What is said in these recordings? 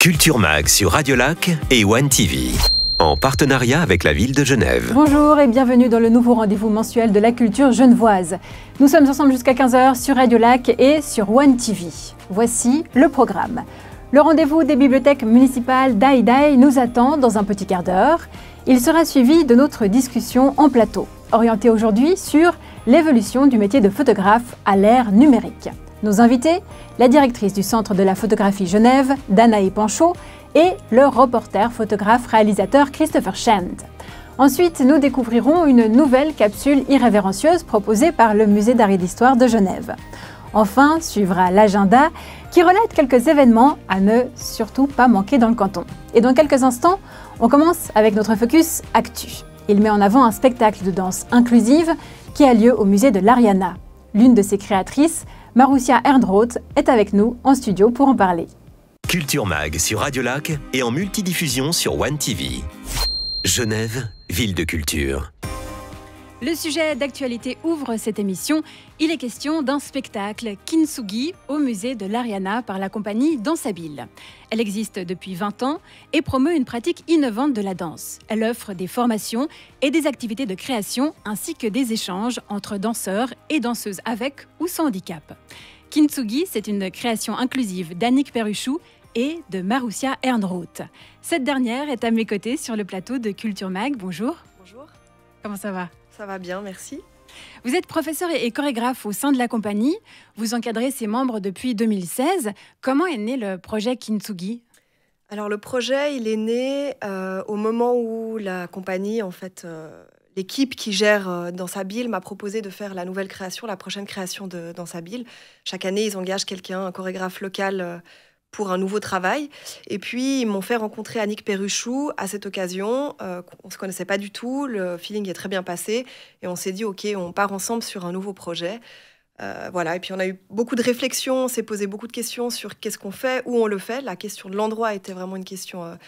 Culture Mag sur Radio Lac et One TV, en partenariat avec la ville de Genève. Bonjour et bienvenue dans le nouveau rendez-vous mensuel de la culture genevoise. Nous sommes ensemble jusqu'à 15h sur Radio Lac et sur One TV. Voici le programme. Le rendez-vous des bibliothèques municipales d'Aïdaï nous attend dans un petit quart d'heure. Il sera suivi de notre discussion en plateau, orientée aujourd'hui sur l'évolution du métier de photographe à l'ère numérique. Nos invités, la directrice du Centre de la photographie Genève, Danae Panchaud, et le reporter photographe-réalisateur Christopher Shand. Ensuite, nous découvrirons une nouvelle capsule irrévérencieuse proposée par le Musée d'art et d'histoire de Genève. Enfin, suivra l'agenda qui relate quelques événements à ne surtout pas manquer dans le canton. Et dans quelques instants, on commence avec notre focus Actu. Il met en avant un spectacle de danse inclusive qui a lieu au musée de l'Ariana. L'une de ses créatrices, Marussia Ernroth, est avec nous en studio pour en parler. Culture Mag sur Radio Lac et en multidiffusion sur One TV. Genève, ville de culture. Le sujet d'actualité ouvre cette émission. Il est question d'un spectacle Kintsugi au musée de l'Ariana par la compagnie Dansabile. Elle existe depuis 20 ans et promeut une pratique innovante de la danse. Elle offre des formations et des activités de création ainsi que des échanges entre danseurs et danseuses avec ou sans handicap. Kintsugi, c'est une création inclusive d'Annick Perruchou et de Marussia Ernroth. Cette dernière est à mes côtés sur le plateau de Culture Mag. Bonjour. Bonjour. Comment ça va ? Ça va bien, merci. Vous êtes professeur et chorégraphe au sein de la compagnie. Vous encadrez ses membres depuis 2016. Comment est né le projet Kintsugi ? Alors le projet, il est né au moment où la compagnie, l'équipe qui gère Dansabile m'a proposé de faire la nouvelle création, la prochaine création de Dansabile. Chaque année, ils engagent quelqu'un, un chorégraphe local, pour un nouveau travail. Et puis, ils m'ont fait rencontrer Annick Perruchou à cette occasion. On ne se connaissait pas du tout, le feeling est très bien passé. Et on s'est dit, OK, on part ensemble sur un nouveau projet. Voilà. Et puis, on a eu beaucoup de réflexions, on s'est posé beaucoup de questions sur qu'est-ce qu'on fait, où on le fait. La question de l'endroit était vraiment une question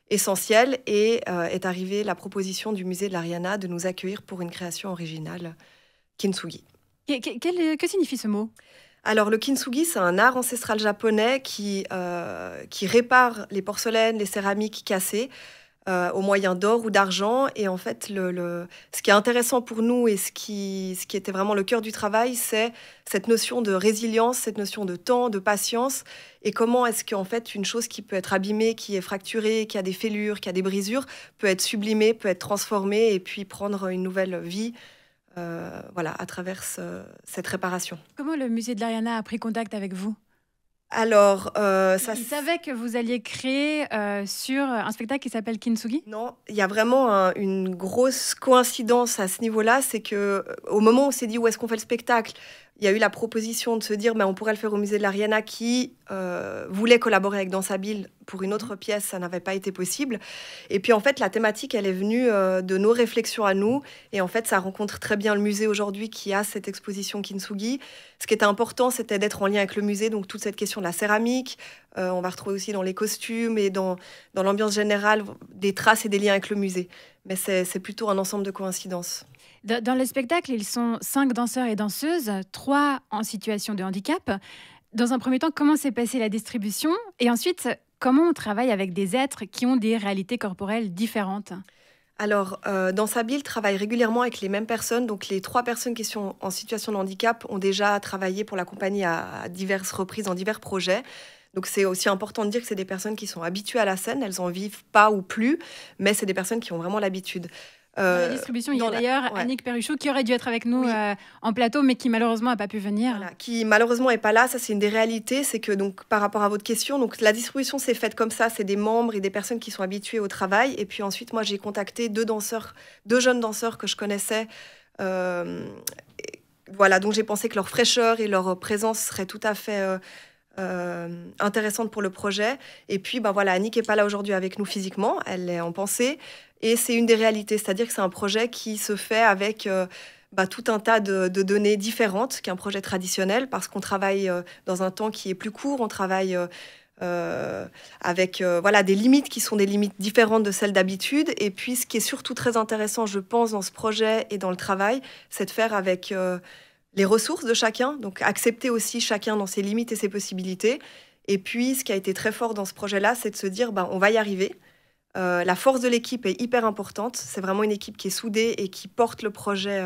essentielle. Et est arrivée la proposition du musée de l'Ariana de nous accueillir pour une création originale, Kintsugi. Que signifie ce mot ? Alors, le kintsugi, c'est un art ancestral japonais qui répare les porcelaines, les céramiques cassées au moyen d'or ou d'argent. Et en fait, ce qui est intéressant pour nous et ce qui était vraiment le cœur du travail, c'est cette notion de résilience, cette notion de temps, de patience. Et comment est-ce qu'en fait, une chose qui peut être abîmée, qui est fracturée, qui a des fêlures, qui a des brisures, peut être sublimée, peut être transformée et puis prendre une nouvelle vie. À travers cette réparation. Comment le musée de l'Ariana a pris contact avec vous ? Alors, il savait que vous alliez créer sur un spectacle qui s'appelle Kintsugi ? Non, il y a vraiment une grosse coïncidence à ce niveau-là. C'est qu'au moment où on s'est dit où est-ce qu'on fait le spectacle, il y a eu la proposition de se dire on pourrait le faire au musée de l'Ariana qui voulait collaborer avec Dansabile pour une autre pièce, ça n'avait pas été possible. Et puis en fait, la thématique, elle est venue de nos réflexions à nous. Et en fait, ça rencontre très bien le musée aujourd'hui qui a cette exposition Kintsugi. Ce qui était important, c'était d'être en lien avec le musée, donc toute cette question de la céramique. On va retrouver aussi dans les costumes et dans l'ambiance générale des traces et des liens avec le musée. Mais c'est plutôt un ensemble de coïncidences. Dans le spectacle, ils sont 5 danseurs et danseuses, 3 en situation de handicap. Dans un premier temps, comment s'est passée la distribution ? Et ensuite, comment on travaille avec des êtres qui ont des réalités corporelles différentes ? Alors, Dansabile travaille régulièrement avec les mêmes personnes. Donc, les 3 personnes qui sont en situation de handicap ont déjà travaillé pour la compagnie à diverses reprises dans divers projets. Donc, c'est aussi important de dire que c'est des personnes qui sont habituées à la scène. Elles en vivent pas ou plus, mais c'est des personnes qui ont vraiment l'habitude. Dans la distribution, il y a d'ailleurs Annick Perruchou qui aurait dû être avec nous en plateau, mais qui malheureusement n'a pas pu venir. Voilà, qui malheureusement n'est pas là. Ça, c'est une des réalités. C'est que donc, par rapport à votre question, donc, la distribution s'est faite comme ça. C'est des membres et des personnes qui sont habituées au travail. Et puis ensuite, moi, j'ai contacté 2 jeunes danseurs que je connaissais. Donc j'ai pensé que leur fraîcheur et leur présence seraient tout à fait intéressante pour le projet. Et puis, Annick n'est pas là aujourd'hui avec nous physiquement. Elle est en pensée. Et c'est une des réalités, c'est-à-dire que c'est un projet qui se fait avec tout un tas de données différentes qu'un projet traditionnel, parce qu'on travaille dans un temps qui est plus court, on travaille avec des limites qui sont des limites différentes de celles d'habitude. Et puis, ce qui est surtout très intéressant, je pense, dans ce projet et dans le travail, c'est de faire avec les ressources de chacun, donc accepter aussi chacun dans ses limites et ses possibilités. Et puis, ce qui a été très fort dans ce projet-là, c'est de se dire, on va y arriver. La force de l'équipe est hyper importante. C'est vraiment une équipe qui est soudée et qui porte le projet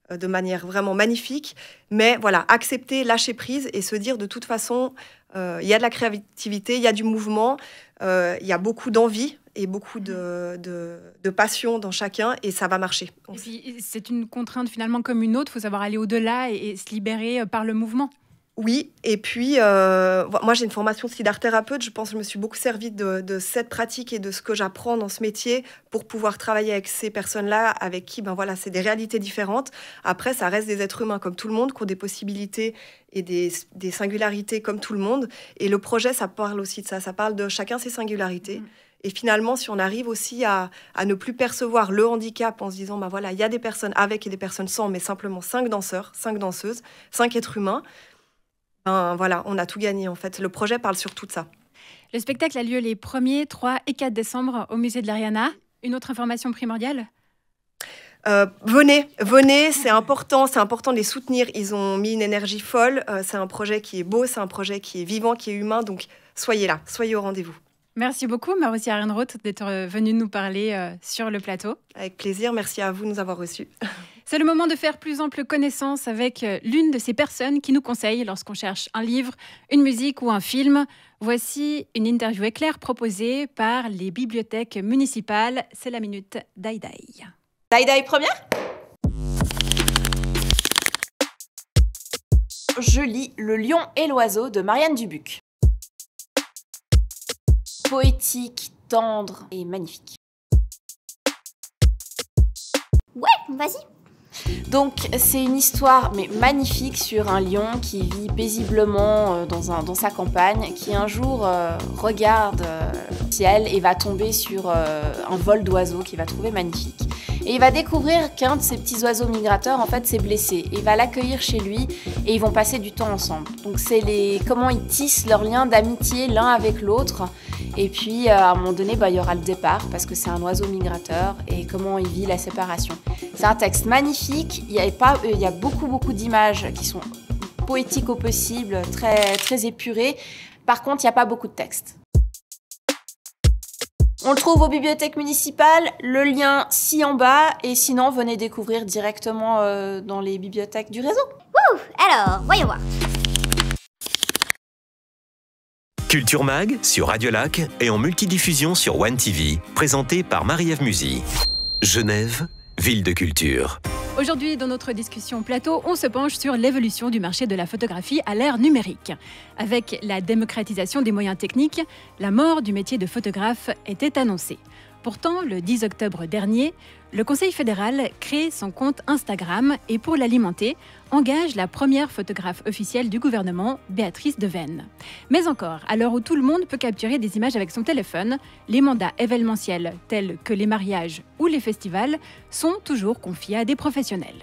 de manière vraiment magnifique. Mais voilà, accepter, lâcher prise et se dire de toute façon, il y a de la créativité, il y a du mouvement, il y a beaucoup d'envie et beaucoup de passion dans chacun et ça va marcher. Et puis, c'est une contrainte finalement comme une autre. Il faut savoir aller au-delà et se libérer par le mouvement. Oui, et puis moi j'ai une formation de cidar-thérapeute, je pense que je me suis beaucoup servie de cette pratique et de ce que j'apprends dans ce métier pour pouvoir travailler avec ces personnes-là, avec qui c'est des réalités différentes. Après, ça reste des êtres humains comme tout le monde, qui ont des possibilités et des singularités comme tout le monde. Et le projet, ça parle aussi de ça parle de chacun ses singularités. Et finalement, si on arrive aussi à ne plus percevoir le handicap en se disant, il y a des personnes avec et des personnes sans, mais simplement 5 danseurs, 5 danseuses, 5 êtres humains, on a tout gagné en fait. Le projet parle surtout de ça. Le spectacle a lieu les 1er, 3 et 4 décembre au musée de l'Ariana. Une autre information primordiale ? Venez, c'est important de les soutenir. Ils ont mis une énergie folle. C'est un projet qui est beau, c'est un projet qui est vivant, qui est humain. Donc soyez là, soyez au rendez-vous. Merci beaucoup, Marussia Ehrenroth, d'être venue nous parler sur le plateau. Avec plaisir, merci à vous de nous avoir reçus. C'est le moment de faire plus ample connaissance avec l'une de ces personnes qui nous conseille lorsqu'on cherche un livre, une musique ou un film. Voici une interview éclair proposée par les bibliothèques municipales. C'est la minute d'Aïdaï. Aïdaï première ? Je lis Le lion et l'oiseau de Marianne Dubuc. Poétique, tendre et magnifique. Ouais, vas-y. Donc c'est une histoire mais magnifique sur un lion qui vit paisiblement dans sa campagne, qui un jour regarde le ciel et va tomber sur un vol d'oiseaux qu'il va trouver magnifique. Et il va découvrir qu'un de ces petits oiseaux migrateurs en fait s'est blessé. Et il va l'accueillir chez lui et ils vont passer du temps ensemble. Donc c'est comment ils tissent leur lien d'amitié l'un avec l'autre. Et puis à un moment donné, il y aura le départ parce que c'est un oiseau migrateur et comment il vit la séparation. C'est un texte magnifique, il y a beaucoup d'images qui sont poétiques au possible, très, très épurées. Par contre, il n'y a pas beaucoup de texte. On le trouve aux bibliothèques municipales, le lien ci en bas, et sinon venez découvrir directement dans les bibliothèques du réseau. Wouh, alors, voyons voir. Culture Mag sur Radio Lac et en multidiffusion sur One TV, présenté par Marie-Ève Musy. Genève, ville de culture. Aujourd'hui, dans notre discussion plateau, on se penche sur l'évolution du marché de la photographie à l'ère numérique. Avec la démocratisation des moyens techniques, la mort du métier de photographe était annoncée. Pourtant, le 10 octobre dernier, le Conseil fédéral crée son compte Instagram et pour l'alimenter, engage la première photographe officielle du gouvernement, Béatrice Devaisnes. Mais encore, à l'heure où tout le monde peut capturer des images avec son téléphone, les mandats événementiels tels que les mariages ou les festivals sont toujours confiés à des professionnels.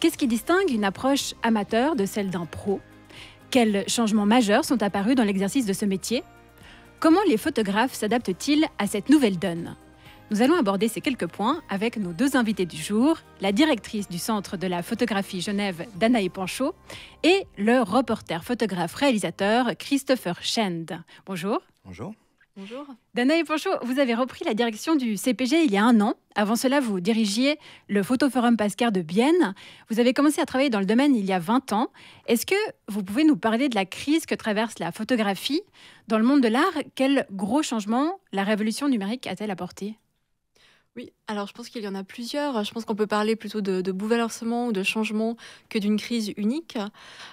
Qu'est-ce qui distingue une approche amateur de celle d'un pro ? Quels changements majeurs sont apparus dans l'exercice de ce métier ? Comment les photographes s'adaptent-ils à cette nouvelle donne ? Nous allons aborder ces quelques points avec nos 2 invités du jour, la directrice du Centre de la photographie Genève, Danae Panchaud, et le reporter photographe-réalisateur Christopher Schend. Bonjour. Bonjour. Bonjour. Danae Panchaud, vous avez repris la direction du CPG il y a 1 an. Avant cela, vous dirigiez le Photoforum Pascar de Bienne. Vous avez commencé à travailler dans le domaine il y a 20 ans. Est-ce que vous pouvez nous parler de la crise que traverse la photographie dans le monde de l'art ? Quel gros changement la révolution numérique a-t-elle apporté ? Oui, alors je pense qu'il y en a plusieurs. Je pense qu'on peut parler plutôt de bouleversement ou de changement que d'une crise unique.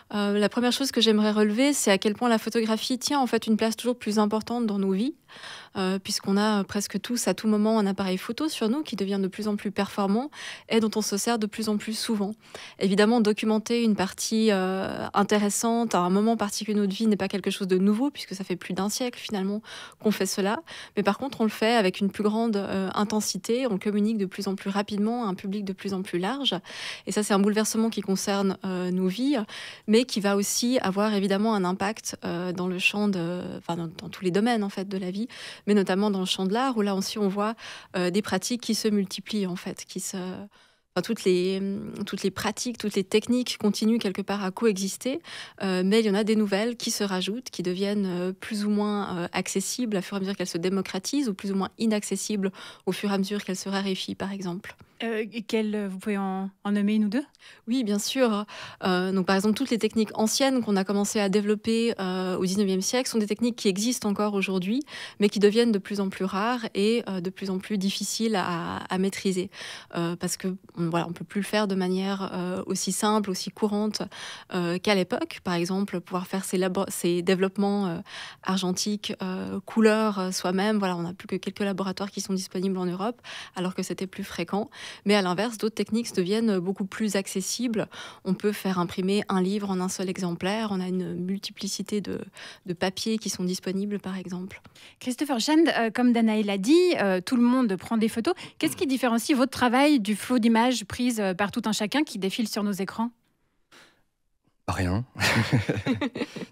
La première chose que j'aimerais relever, c'est à quel point la photographie tient en fait une place toujours plus importante dans nos vies, puisqu'on a presque tous à tout moment un appareil photo sur nous qui devient de plus en plus performant et dont on se sert de plus en plus souvent. Évidemment, documenter une partie intéressante à un moment particulier de notre vie n'est pas quelque chose de nouveau, puisque ça fait plus d'1 siècle finalement qu'on fait cela. Mais par contre, on le fait avec une plus grande intensité. On communique de plus en plus rapidement à un public de plus en plus large. Et ça, c'est un bouleversement qui concerne nos vies, mais qui va aussi avoir évidemment un impact dans le champ dans tous les domaines en fait de la vie, mais notamment dans le champ de l'art, où là aussi on voit des pratiques qui se multiplient en fait, qui se toutes les pratiques, toutes les techniques continuent quelque part à coexister, mais il y en a des nouvelles qui se rajoutent, qui deviennent plus ou moins accessibles à fur et à mesure qu'elles se démocratisent, ou plus ou moins inaccessibles au fur et à mesure qu'elles se raréfient, par exemple. Vous pouvez en nommer une ou deux ? Oui, bien sûr. Donc, par exemple, toutes les techniques anciennes qu'on a commencé à développer au 19e siècle sont des techniques qui existent encore aujourd'hui, mais qui deviennent de plus en plus rares et de plus en plus difficiles à maîtriser. Parce que voilà, on ne peut plus le faire de manière aussi simple, aussi courante qu'à l'époque. Par exemple, pouvoir faire ces développements argentiques, couleurs soi-même. Voilà, on n'a plus que quelques laboratoires qui sont disponibles en Europe, alors que c'était plus fréquent. Mais à l'inverse, d'autres techniques deviennent beaucoup plus accessibles. On peut faire imprimer un livre en un seul exemplaire. On a une multiplicité de papiers qui sont disponibles, par exemple. Christopher Shand, comme Danae l'a dit, tout le monde prend des photos. Qu'est-ce qui différencie votre travail du flot d'images prises par tout un chacun qui défile sur nos écrans ? Rien.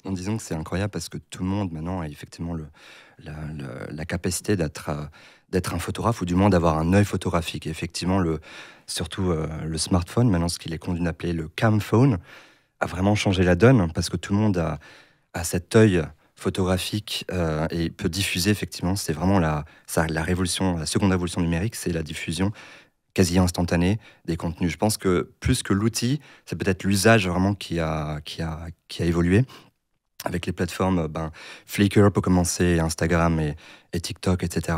Non, disons que c'est incroyable parce que tout le monde maintenant a effectivement la capacité d'être un photographe, ou du moins d'avoir un œil photographique. Et effectivement, surtout le smartphone, maintenant ce qu'il est convenu d'appeler le camphone, a vraiment changé la donne parce que tout le monde a cet œil photographique et peut diffuser. Effectivement, c'est vraiment la seconde révolution numérique, c'est la diffusion quasi instantanée des contenus. Je pense que plus que l'outil, c'est peut-être l'usage vraiment qui a évolué. Avec les plateformes, Flickr pour commencer, Instagram et TikTok, etc.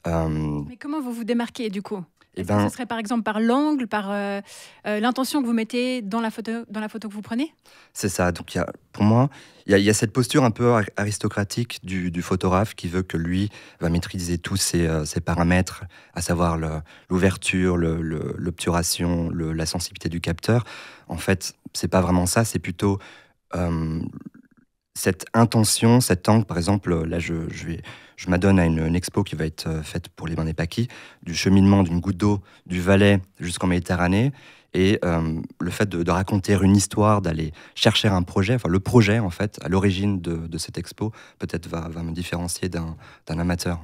Mais comment vous vous démarquez du coup ? Est-ce que ce serait par exemple par l'angle, par l'intention que vous mettez dans la photo que vous prenez ? C'est ça. Donc pour moi, il y a cette posture un peu aristocratique du photographe qui veut que lui va maîtriser tous ses paramètres, à savoir l'ouverture, l'obturation, la sensibilité du capteur. En fait, c'est pas vraiment ça. C'est plutôt cette intention, cet angle. Par exemple, là, je m'adonne à une expo qui va être faite pour les Bains des Paquis, du cheminement d'une goutte d'eau du Valais jusqu'en Méditerranée, et le fait de raconter une histoire, d'aller chercher un projet, enfin le projet en fait, à l'origine de cette expo, peut-être va me différencier d'un amateur.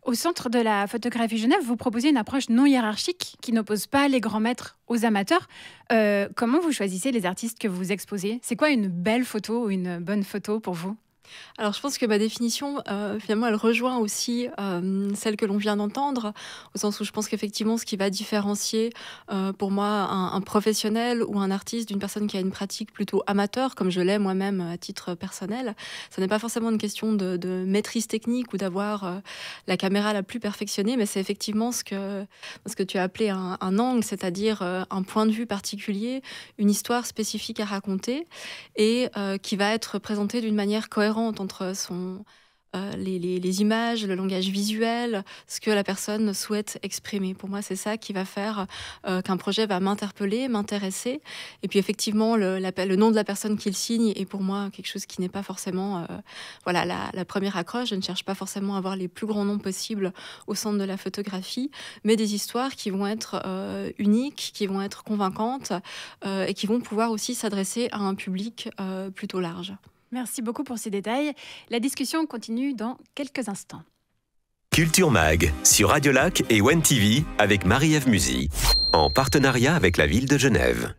Au Centre de la photographie Genève, vous proposez une approche non hiérarchique qui n'oppose pas les grands maîtres aux amateurs. Comment vous choisissez les artistes que vous exposez ? C'est quoi une belle photo ou une bonne photo pour vous ? Alors, je pense que ma définition, finalement, elle rejoint aussi celle que l'on vient d'entendre, au sens où je pense qu'effectivement, ce qui va différencier pour moi un professionnel ou un artiste d'une personne qui a une pratique plutôt amateur, comme je l'ai moi-même à titre personnel, ça n'est pas forcément une question de maîtrise technique ou d'avoir la caméra la plus perfectionnée, mais c'est effectivement ce que tu as appelé un angle, c'est-à-dire un point de vue particulier, une histoire spécifique à raconter et qui va être présentée d'une manière cohérente entre les images, le langage visuel, ce que la personne souhaite exprimer. Pour moi, c'est ça qui va faire qu'un projet va m'interpeller, m'intéresser. Et puis effectivement, le nom de la personne qui le signe est pour moi quelque chose qui n'est pas forcément la première accroche. Je ne cherche pas forcément à avoir les plus grands noms possibles au centre de la photographie, mais des histoires qui vont être uniques, qui vont être convaincantes et qui vont pouvoir aussi s'adresser à un public plutôt large. Merci beaucoup pour ces détails. La discussion continue dans quelques instants. Culture Mag sur Radio Lac et One TV avec Marie-Ève Musy, en partenariat avec la ville de Genève.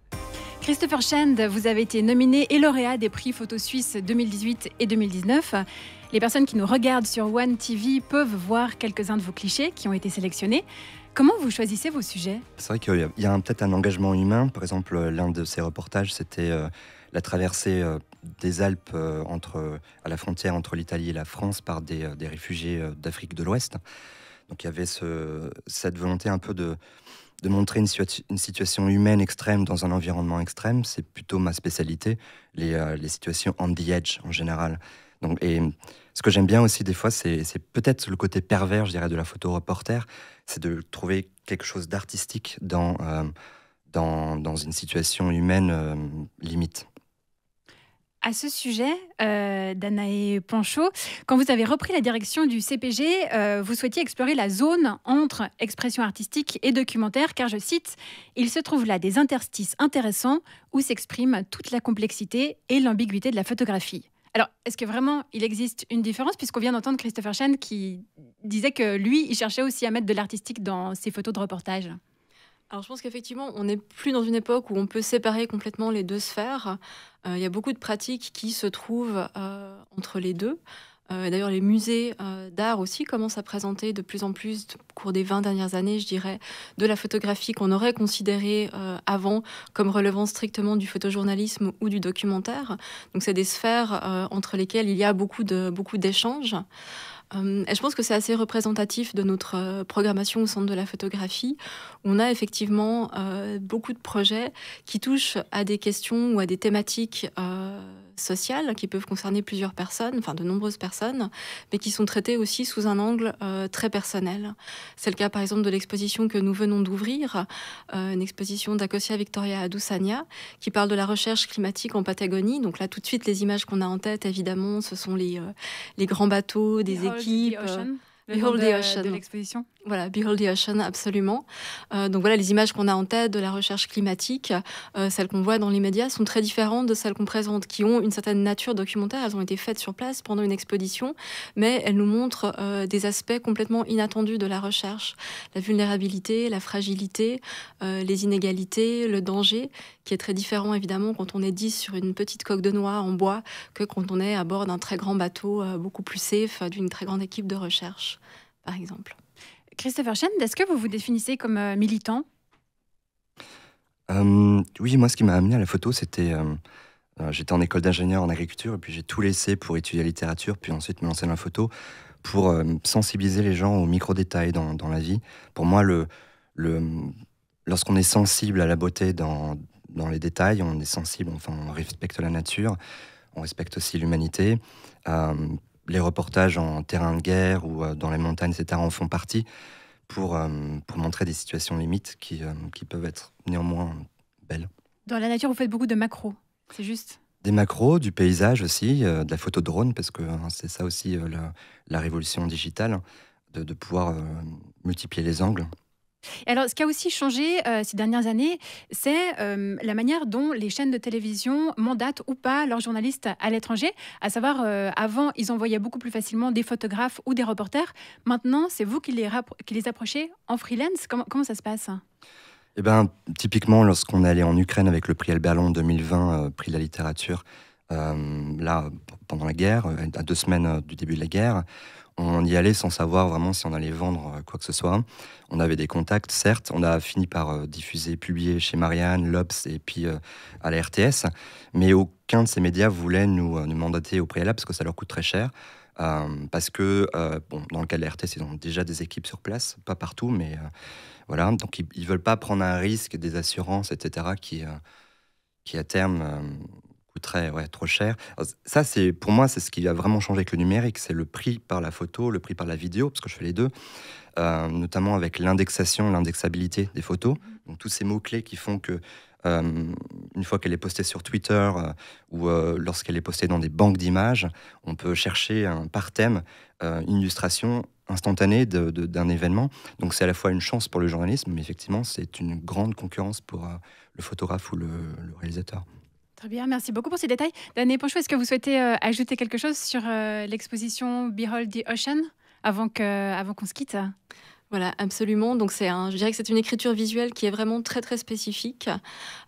Christopher Shand, vous avez été nominé et lauréat des prix Photo Suisse 2018 et 2019. Les personnes qui nous regardent sur One TV peuvent voir quelques-uns de vos clichés qui ont été sélectionnés. Comment vous choisissez vos sujets ? C'est vrai qu'il y a peut-être un engagement humain. Par exemple, l'un de ces reportages, c'était la traversée des Alpes à la frontière entre l'Italie et la France par des réfugiés d'Afrique de l'Ouest. Donc il y avait cette volonté un peu de montrer une situation humaine extrême dans un environnement extrême. C'est plutôt ma spécialité, les situations on the edge en général. Donc, et ce que j'aime bien aussi des fois, c'est peut-être le côté pervers, je dirais, de la photo reporter, c'est de trouver quelque chose d'artistique dans une situation humaine limite. À ce sujet, Danae Panchaud, quand vous avez repris la direction du CPG, vous souhaitiez explorer la zone entre expression artistique et documentaire, car, je cite, « Il se trouve là des interstices intéressants où s'exprime toute la complexité et l'ambiguïté de la photographie ». Alors, est-ce que vraiment il existe une différence, puisqu'on vient d'entendre Christopher Shand qui disait que lui, il cherchait aussi à mettre de l'artistique dans ses photos de reportage ? Alors je pense qu'effectivement, on n'est plus dans une époque où on peut séparer complètement les deux sphères. Il y a beaucoup de pratiques qui se trouvent entre les deux. D'ailleurs, les musées d'art aussi commencent à présenter de plus en plus, au cours des 20 dernières années, je dirais, de la photographie qu'on aurait considérée avant comme relevant strictement du photojournalisme ou du documentaire. Donc c'est des sphères entre lesquelles il y a beaucoup d'échanges. Et je pense que c'est assez représentatif de notre programmation au Centre de la photographie. On a effectivement beaucoup de projets qui touchent à des questions ou à des thématiques sociales qui peuvent concerner plusieurs personnes, enfin de nombreuses personnes, mais qui sont traitées aussi sous un angle très personnel. C'est le cas par exemple de l'exposition que nous venons d'ouvrir, une exposition d'Acosia Victoria Adusanya, qui parle de la recherche climatique en Patagonie. Donc là tout de suite les images qu'on a en tête évidemment ce sont les grands bateaux, des équipes. Behold the Ocean. De l'exposition. Voilà, Behold the Ocean, absolument. Donc voilà, les images qu'on a en tête de la recherche climatique, celles qu'on voit dans les médias, sont très différentes de celles qu'on présente, qui ont une certaine nature documentaire. Elles ont été faites sur place pendant une exposition, mais elles nous montrent des aspects complètement inattendus de la recherche. La vulnérabilité, la fragilité, les inégalités, le danger, qui est très différent évidemment quand on est 10 sur une petite coque de noix en bois que quand on est à bord d'un très grand bateau, beaucoup plus safe, d'une très grande équipe de recherche, par exemple. Christopher Chen, est-ce que vous vous définissez comme militant ? Oui, moi, ce qui m'a amené à la photo, c'était... j'étais en école d'ingénieur en agriculture, et puis j'ai tout laissé pour étudier la littérature, puis ensuite me lancer dans la photo, pour sensibiliser les gens aux micro-détails dans la vie. Pour moi, lorsqu'on est sensible à la beauté dans les détails, on est sensible, enfin, on respecte la nature, on respecte aussi l'humanité. Les reportages en terrain de guerre ou dans les montagnes, etc., en font partie pour montrer des situations limites qui peuvent être néanmoins belles. Dans la nature, vous faites beaucoup de macros, c'est juste ? Des macros, du paysage aussi, de la photo drone, parce que c'est ça aussi la révolution digitale, de pouvoir multiplier les angles. Et alors, ce qui a aussi changé ces dernières années, c'est la manière dont les chaînes de télévision mandatent ou pas leurs journalistes à l'étranger. À savoir, avant, ils envoyaient beaucoup plus facilement des photographes ou des reporters. Maintenant, c'est vous qui les approchez en freelance. Comment ça se passe ? Eh ben, typiquement, lorsqu'on est allé en Ukraine avec le prix Albert Londres 2020, prix de la littérature, là, pendant la guerre, à 2 semaines du début de la guerre, on y allait sans savoir vraiment si on allait vendre quoi que ce soit. On avait des contacts, certes. On a fini par publier chez Marianne, l'Obs et puis à la RTS. Mais aucun de ces médias voulait nous mandater au préalable parce que ça leur coûte très cher. Parce que, dans le cas de la RTS, ils ont déjà des équipes sur place. Pas partout, mais voilà. Donc, ils ne veulent pas prendre un risque des assurances, etc., qui à terme... coûterait trop cher. Alors, ça, pour moi, c'est ce qui a vraiment changé avec le numérique, c'est le prix par la photo, le prix par la vidéo, parce que je fais les deux, notamment avec l'indexabilité des photos. Donc tous ces mots-clés qui font que une fois qu'elle est postée sur Twitter ou lorsqu'elle est postée dans des banques d'images, on peut chercher par thème une illustration instantanée d'un événement. Donc c'est à la fois une chance pour le journalisme, mais effectivement, c'est une grande concurrence pour le photographe ou le réalisateur. Très bien, merci beaucoup pour ces détails. Danae Panchaud, est-ce que vous souhaitez ajouter quelque chose sur l'exposition Behold the Ocean avant qu'on se quitte ? Voilà, absolument. Donc je dirais que c'est une écriture visuelle qui est vraiment très très spécifique.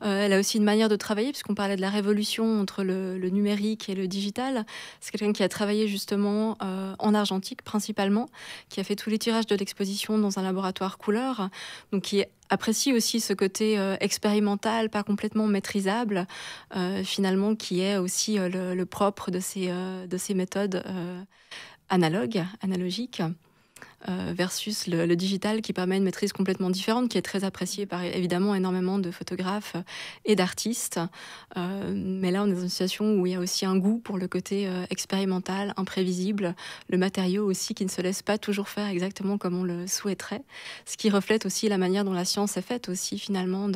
Elle a aussi une manière de travailler, puisqu'on parlait de la révolution entre le numérique et le digital. C'est quelqu'un qui a travaillé justement en argentique principalement, qui a fait tous les tirages de l'exposition dans un laboratoire couleur, donc qui apprécie aussi ce côté expérimental, pas complètement maîtrisable, finalement, qui est aussi le propre de ces méthodes analogiques. Versus le digital qui permet une maîtrise complètement différente, qui est très appréciée par évidemment énormément de photographes et d'artistes. Mais là, on est dans une situation où il y a aussi un goût pour le côté expérimental, imprévisible, le matériau aussi qui ne se laisse pas toujours faire exactement comme on le souhaiterait, ce qui reflète aussi la manière dont la science est faite aussi finalement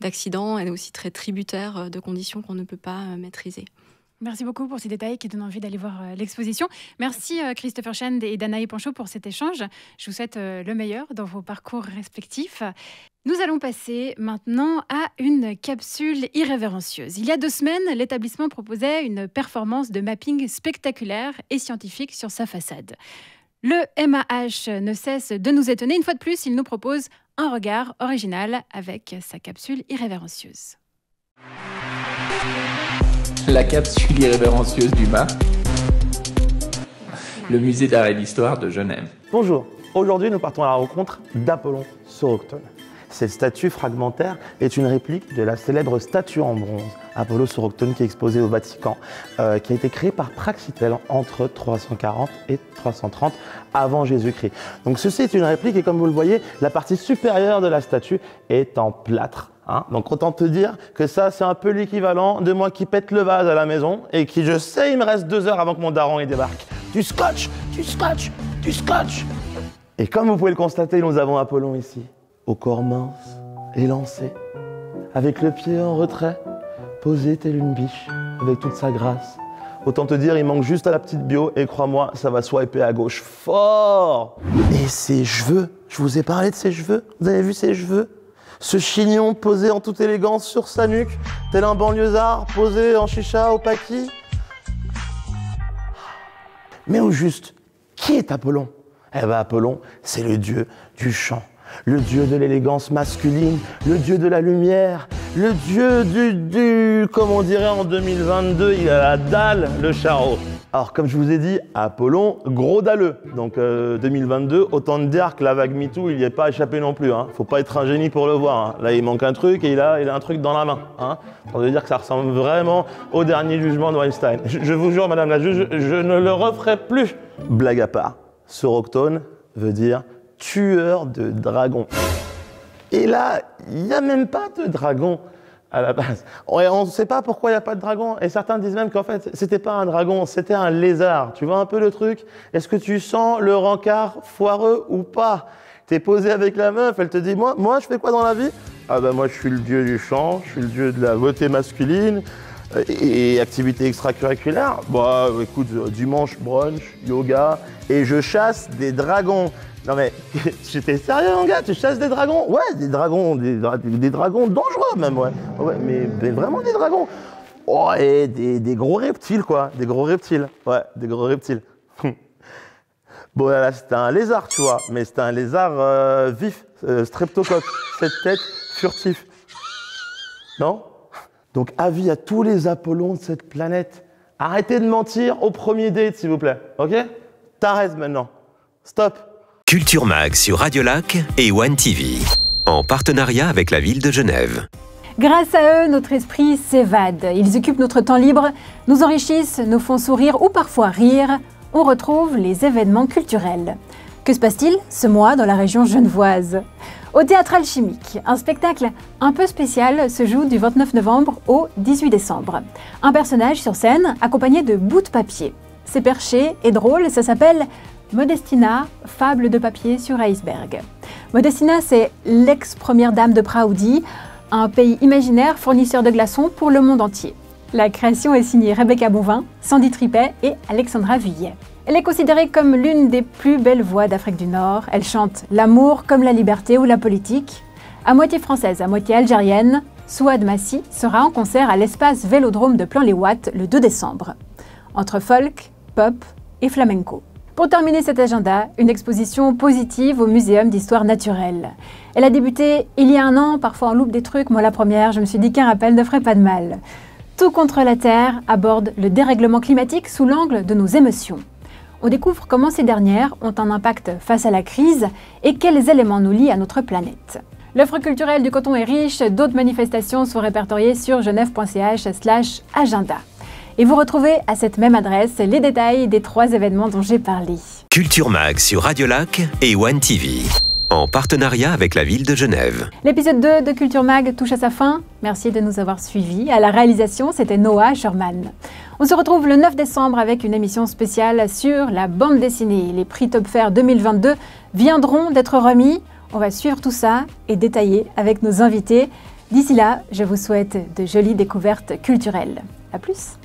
d'accidents et aussi très tributaire de conditions qu'on ne peut pas maîtriser. Merci beaucoup pour ces détails qui donnent envie d'aller voir l'exposition. Merci Christopher Chen et Danae Panchaud pour cet échange. Je vous souhaite le meilleur dans vos parcours respectifs. Nous allons passer maintenant à une capsule irrévérencieuse. Il y a 2 semaines, l'établissement proposait une performance de mapping spectaculaire et scientifique sur sa façade. Le MAH ne cesse de nous étonner. Une fois de plus, il nous propose un regard original avec sa capsule irrévérencieuse. La capsule irrévérencieuse du mât, le musée d'art et d'histoire de Genève. Bonjour, aujourd'hui nous partons à la rencontre d'Apollon Soroctone. Cette statue fragmentaire est une réplique de la célèbre statue en bronze, Apollo Soroctone, qui est exposée au Vatican, qui a été créée par Praxitèle entre 340 et 330 avant Jésus-Christ. Donc ceci est une réplique et comme vous le voyez, la partie supérieure de la statue est en plâtre. Donc autant te dire que ça c'est un peu l'équivalent de moi qui pète le vase à la maison et qui, je sais, il me reste 2 heures avant que mon daron y débarque. Du scotch, du scotch, du scotch. Et comme vous pouvez le constater, nous avons Apollon ici, au corps mince, élancé, avec le pied en retrait, posé telle une biche, avec toute sa grâce. Autant te dire, il manque juste à la petite bio, et crois-moi, ça va swiper à gauche fort. Et ses cheveux, je vous ai parlé de ses cheveux, vous avez vu ses cheveux? Ce chignon posé en toute élégance sur sa nuque, tel un banlieusard posé en chicha au paquis. Mais au juste, qui est Apollon? Eh bien, Apollon, c'est le dieu du chant, le dieu de l'élégance masculine, le dieu de la lumière, le dieu du comme on dirait en 2022, il a la dalle, le charreau. Alors, comme je vous ai dit, Apollon, gros dalleux. Donc, 2022, autant te dire que la vague MeToo, il n'y est pas échappé non plus. Faut pas être un génie pour le voir. Là, il manque un truc et il a un truc dans la main. Ça veut dire que ça ressemble vraiment au dernier jugement de Weinstein. Je vous jure, madame la juge, je ne le referai plus. Blague à part, Soroctone veut dire tueur de dragons. Et là, il n'y a même pas de dragon à la base. On ne sait pas pourquoi il n'y a pas de dragon. Et certains disent même qu'en fait, c'était pas un dragon, c'était un lézard. Tu vois un peu le truc? Est-ce que tu sens le rencard foireux ou pas? T'es posé avec la meuf, elle te dit, moi, je fais quoi dans la vie? Ah ben moi, je suis le dieu du chant, je suis le dieu de la beauté masculine et activité extracurriculaire. Bah, écoute, dimanche, brunch, yoga, et je chasse des dragons. Non mais, j'étais sérieux mon gars, tu chasses des dragons? Ouais, des dragons dangereux même, ouais. Ouais, mais vraiment des dragons. Oh, et des gros reptiles quoi, des gros reptiles. Ouais, des gros reptiles. Bon là, c'était un lézard, tu vois, mais c'était un lézard vif, streptocoque, 7 têtes, furtif. Non? Donc avis à tous les Apollons de cette planète, arrêtez de mentir au premier date s'il vous plaît, ok? T'arrêtes maintenant, stop. Culture Mag sur Radio Lac et One TV, en partenariat avec la ville de Genève. Grâce à eux, notre esprit s'évade. Ils occupent notre temps libre, nous enrichissent, nous font sourire ou parfois rire. On retrouve les événements culturels. Que se passe-t-il ce mois dans la région genevoise? Au Théâtre Alchimique, un spectacle un peu spécial se joue du 29 novembre au 18 décembre. Un personnage sur scène accompagné de bouts de papier. C'est perché et drôle, ça s'appelle Modestina, fable de papier sur iceberg. Modestina, c'est l'ex-première dame de Praoudi, un pays imaginaire fournisseur de glaçons pour le monde entier. La création est signée Rebecca Bonvin, Sandy Tripet et Alexandra Vuillet. Elle est considérée comme l'une des plus belles voix d'Afrique du Nord. Elle chante l'amour comme la liberté ou la politique. À moitié française, à moitié algérienne, Souad Massi sera en concert à l'espace Vélodrome de Plan-les-Ouates le 2 décembre. Entre folk, pop et flamenco. Pour terminer cet agenda, une exposition positive au Muséum d'Histoire Naturelle. Elle a débuté il y a 1 an, parfois on loupe des trucs. Moi la première, je me suis dit qu'un rappel ne ferait pas de mal. Tout contre la Terre aborde le dérèglement climatique sous l'angle de nos émotions. On découvre comment ces dernières ont un impact face à la crise et quels éléments nous lient à notre planète. L'offre culturelle du Coton est riche, d'autres manifestations sont répertoriées sur genève.ch/agenda. Et vous retrouvez à cette même adresse les détails des 3 événements dont j'ai parlé. Culture Mag sur Radio Lac et One TV, en partenariat avec la ville de Genève. L'épisode 2 de Culture Mag touche à sa fin. Merci de nous avoir suivis. À la réalisation, c'était Noah Sherman. On se retrouve le 9 décembre avec une émission spéciale sur la bande dessinée. Les prix Top Fair 2022 viendront d'être remis. On va suivre tout ça et détailler avec nos invités. D'ici là, je vous souhaite de jolies découvertes culturelles. À plus!